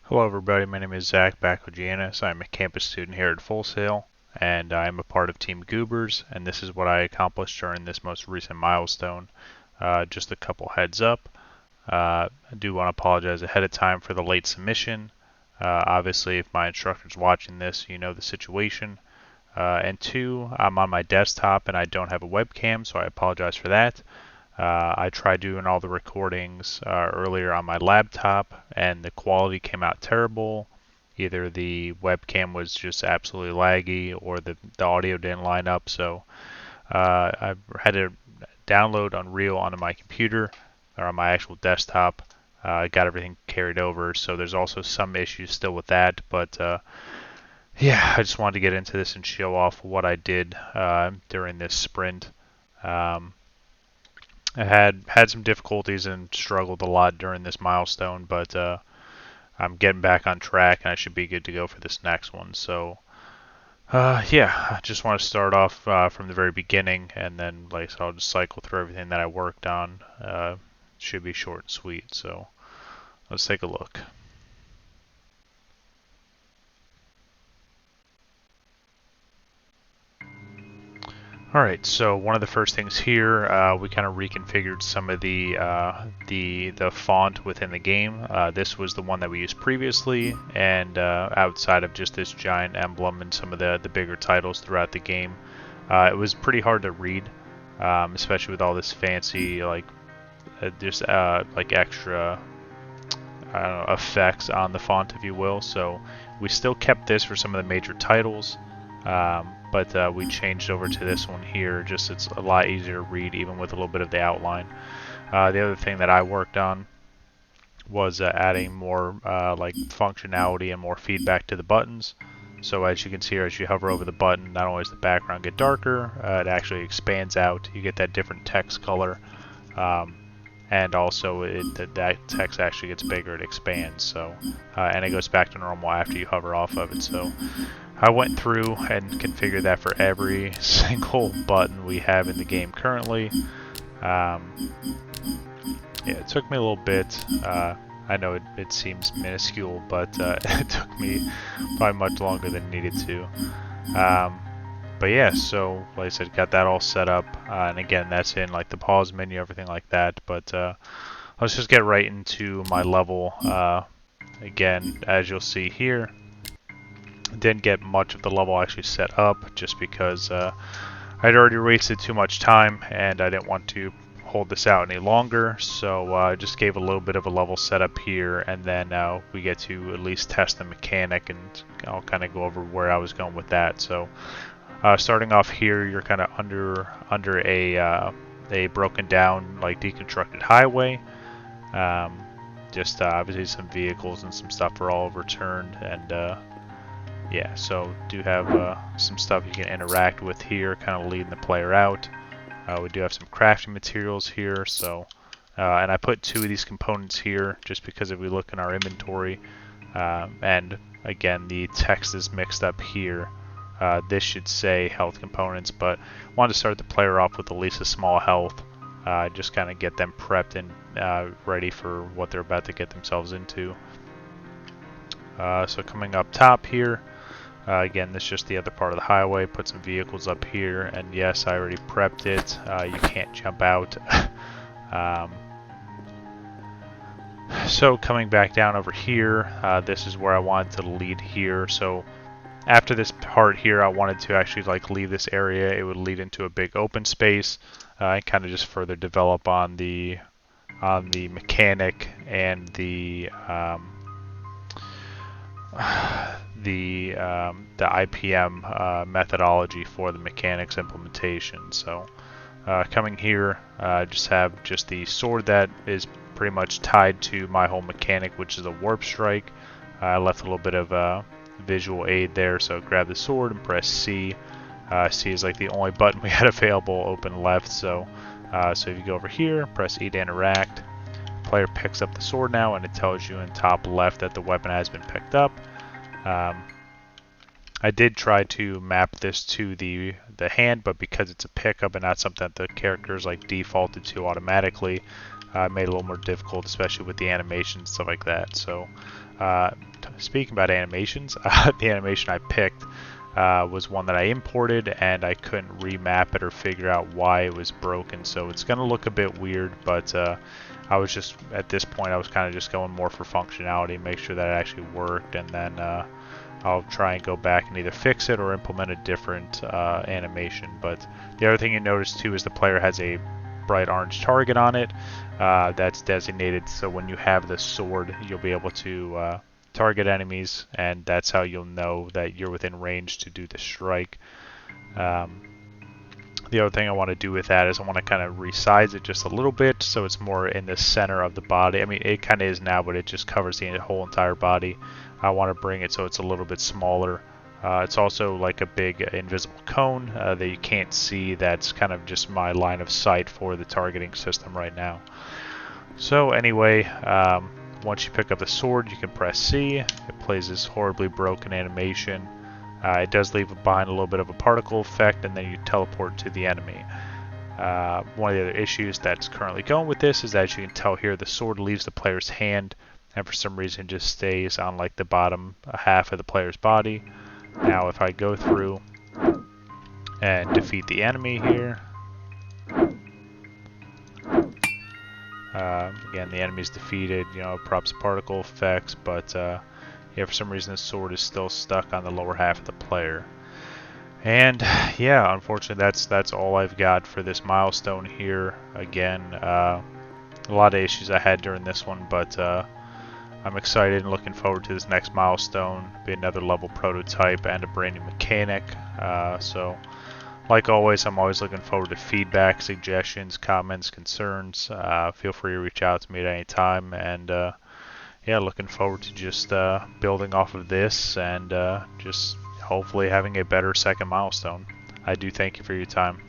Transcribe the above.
Hello everybody, my name is Zach, back with Janice. I'm a campus student here at Full Sail, and I'm a part of Team Goobers, and this is what I accomplished during this most recent milestone. Just a couple heads up. I do want to apologize ahead of time for the late submission. Obviously, if my instructor's watching this, you know the situation. And two, I'm on my desktop and I don't have a webcam, so I apologize for that. I tried doing all the recordings earlier on my laptop, and the quality came out terrible. Either the webcam was just absolutely laggy, or the audio didn't line up. So I had to download Unreal onto my computer or on my actual desktop. I got everything carried over, so there's also some issues still with that. But yeah, I just wanted to get into this and show off what I did during this sprint. Um, I had some difficulties and struggled a lot during this milestone, but I'm getting back on track and I should be good to go for this next one. So yeah, I just want to start off from the very beginning, and then like I said, I'll just cycle through everything that I worked on. Should be short and sweet. So let's take a look. Alright, so one of the first things here, we kind of reconfigured some of the font within the game. This was the one that we used previously, and outside of just this giant emblem and some of the bigger titles throughout the game, it was pretty hard to read, especially with all this fancy just like extra I don't know, effects on the font, if you will. So we still kept this for some of the major titles. But we changed over to this one here, just it's a lot easier to read even with a little bit of the outline. The other thing that I worked on was adding more like functionality and more feedback to the buttons. So as you can see here, as you hover over the button, not only does the background get darker, it actually expands out. You get that different text color, and also that text actually gets bigger, it expands. So and it goes back to normal after you hover off of it. So I went through and configured that for every single button we have in the game currently. Yeah, it took me a little bit. I know it seems minuscule, but it took me probably much longer than it needed to. But yeah, so like I said, got that all set up. And again, that's in like the pause menu, everything like that. But let's just get right into my level. Again, as you'll see here, didn't get much of the level actually set up just because I'd already wasted too much time and I didn't want to hold this out any longer, so I just gave a little bit of a level setup here, and then we get to at least test the mechanic, and I'll kind of go over where I was going with that. So starting off here, you're kind of under a broken down, like deconstructed highway. Just obviously some vehicles and some stuff are all overturned, and yeah, so do have some stuff you can interact with here, kind of leading the player out. We do have some crafting materials here, so and I put two of these components here just because if we look in our inventory, and again the text is mixed up here. This should say health components, but I wanted to start the player off with at least a small health, just kind of get them prepped and ready for what they're about to get themselves into. So coming up top here, again, this is just the other part of the highway. Put some vehicles up here, and yes, I already prepped it. You can't jump out. So coming back down over here, this is where I wanted to lead here. So after this part here, I wanted to actually like leave this area. It would lead into a big open space, and kind of just further develop on the mechanic and the IPM methodology for the mechanics implementation. So coming here, just have the sword that is pretty much tied to my whole mechanic, which is a warp strike. I left a little bit of a visual aid there, so grab the sword and press C. C is like the only button we had available, open left. So so if you go over here, press E to interact. Player picks up the sword now, and it tells you in top left that the weapon has been picked up. I did try to map this to the hand, but because it's a pickup and not something that the character is like defaulted to automatically, made it a little more difficult, especially with the animations, stuff like that. So speaking about animations, the animation I picked was one that I imported, and I couldn't remap it or figure out why it was broken. So it's going to look a bit weird, but I was just, at this point, I was kind of just going more for functionality, make sure that it actually worked, and then I'll try and go back and either fix it or implement a different animation. But the other thing you notice too is the player has a bright orange target on it that's designated, so when you have the sword you'll be able to target enemies, and that's how you'll know that you're within range to do the strike. The other thing I want to do with that is I want to kind of resize it just a little bit so it's more in the center of the body. I mean, it kind of is now, but it just covers the whole entire body. I want to bring it so it's a little bit smaller. It's also like a big invisible cone that you can't see. That's kind of just my line of sight for the targeting system right now. So anyway, once you pick up the sword, you can press C. It plays this horribly broken animation. It does leave behind a little bit of a particle effect, and then you teleport to the enemy. One of the other issues that's currently going with this is that, as you can tell here, the sword leaves the player's hand, and for some reason just stays on like the bottom half of the player's body. Now if I go through and defeat the enemy here, again, the enemy's defeated, you know, it props particle effects, but yeah, for some reason the sword is still stuck on the lower half of the player. And yeah, unfortunately that's all I've got for this milestone here. Again, a lot of issues I had during this one, but I'm excited and looking forward to this next milestone. Be another level prototype and a brand new mechanic. So like always, I'm always looking forward to feedback, suggestions, comments, concerns. Feel free to reach out to me at any time, and yeah, looking forward to just building off of this and just hopefully having a better second milestone. I do thank you for your time.